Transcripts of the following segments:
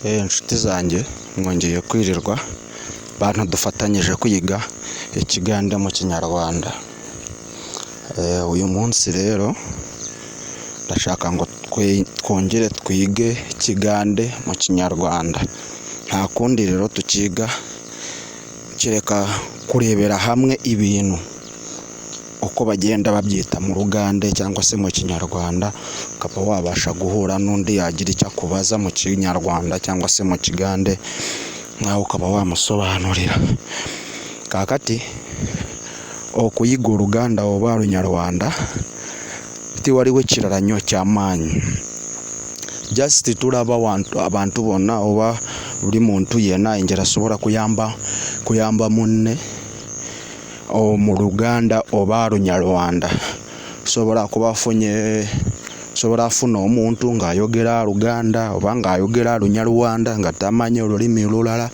Inshuti zanjye mwongeye kwirirwa bantu dufatanyije kwiga ikigande mu kinyarwanda. Uyu munsi rero ndashaka ngo twongere twige ikigande mu kinyarwanda. Nta kundi rero tukiga kereka kurebera hamwe ibintu uko bagenda babyita mu rugande cyangwa se mu kinyarwanda, ukaba wabasha guhura n'undi yagira icyo akubaza mu kinyarwanda cyangwa se mu kigande, nawe ukaba wamusobanurira. Kakati okuyiga uruganda oba runyarwanda ti waliwo ekiraranyo ky'amaanyi. Just tulaba abantu bonna oba buli muntu yenna engeri asobola kuyamba munne mu luganda oba runyarwanda. Sobola afuna omuntu ng'ayogera luganda oba ng'ayogera lunyarwanda nga tamanyi olulimi lulala,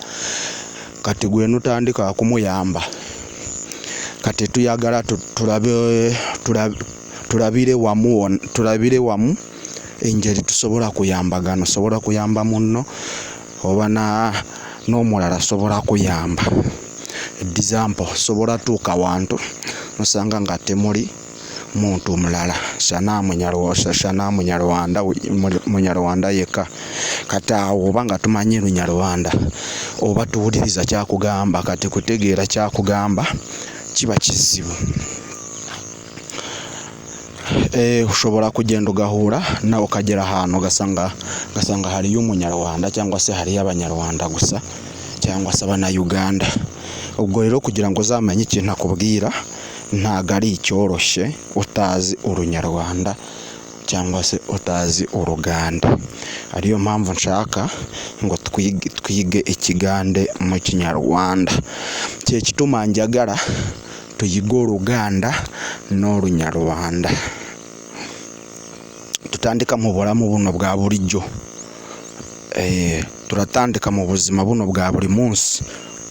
kati gwe notandika kumuyamba. Kati tuyagala tulabire wamu engeri tusobola kuyambagana. Osobola kuyamba munno oba n'omulala asobola kuyamba. Example, sobola tuuka wantu nosanga nga temuli muntu mulala shana munyarwanda yeka, kati awo oba nga tumanyi lunyarwanda oba tuwuliriza kyakugamba, kati kutegeera kyakugamba kiba kizibu. Ushobora kugenda ugahura nawe ukagera ahantu ugasanga hariyo umunyarwanda cyangwa se hariyo abanyarwanda gusa cyangwa se abana-Uganda. Ubwo rero kugira ngo uzamenye ikintu akubwira ntago ari icyoroshye utazi urunyarwanda cyangwa se utazi uruganda. Ariyo mpamvu nshaka ngo twige ikigande mu kinyarwanda. Kye kituma njagala tuyige uruganda n'orunyarwanda. Tutandika mu bulamu buno bwa bulijjo. Turatandika mu buzima buno bwa buli munsi.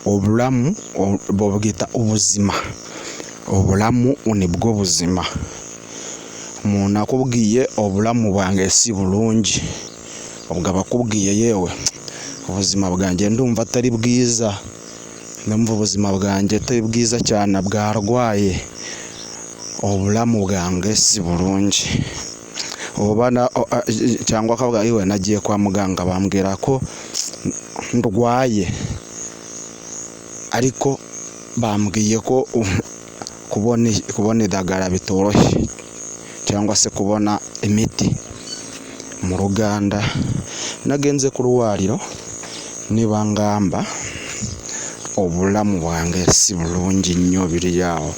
Obulamu bwita ubuzima. Obulamu nibwo buzima. Umuntu akubwiye obulamu bwange si bulungi, ubwo abakubwiye yewe ubuzima bwanjye ndumva atari bwiza, ndumva ubuzima bwanjye atari bwiza cyane, bwarwaye, obulamu bwange si bulungi. Cyangwa akavuga yewe nagiye kwa muganga bambwira ko ndwaye, ariko bambwiye ko kubona idagara bitoroshye cyangwa se kubona imiti mu ruganda. Nagenze ku rwariro niba ngamba obulamu bwange si bulungi nnyo biri yawo,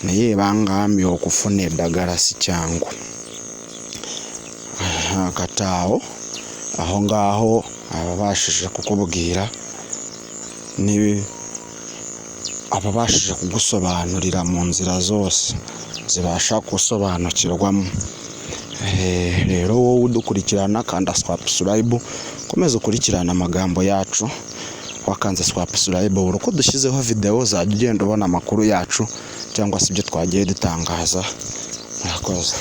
naye bangambye okufuna eddagala si kyangu. Kati aho ngaho ababashije kukubwira ababashije kugusobanurira mu nzira zose zibasha gusobanukirwamo. Rero wowe udukurikirana kanda subscribe, komeza ukurikirana amagambo yacu wakanze subscribe, buri uko dushyizeho video uzajya ugenda ubona amakuru yacu cyangwa se ibyo twagiye dutangaza. Murakoze.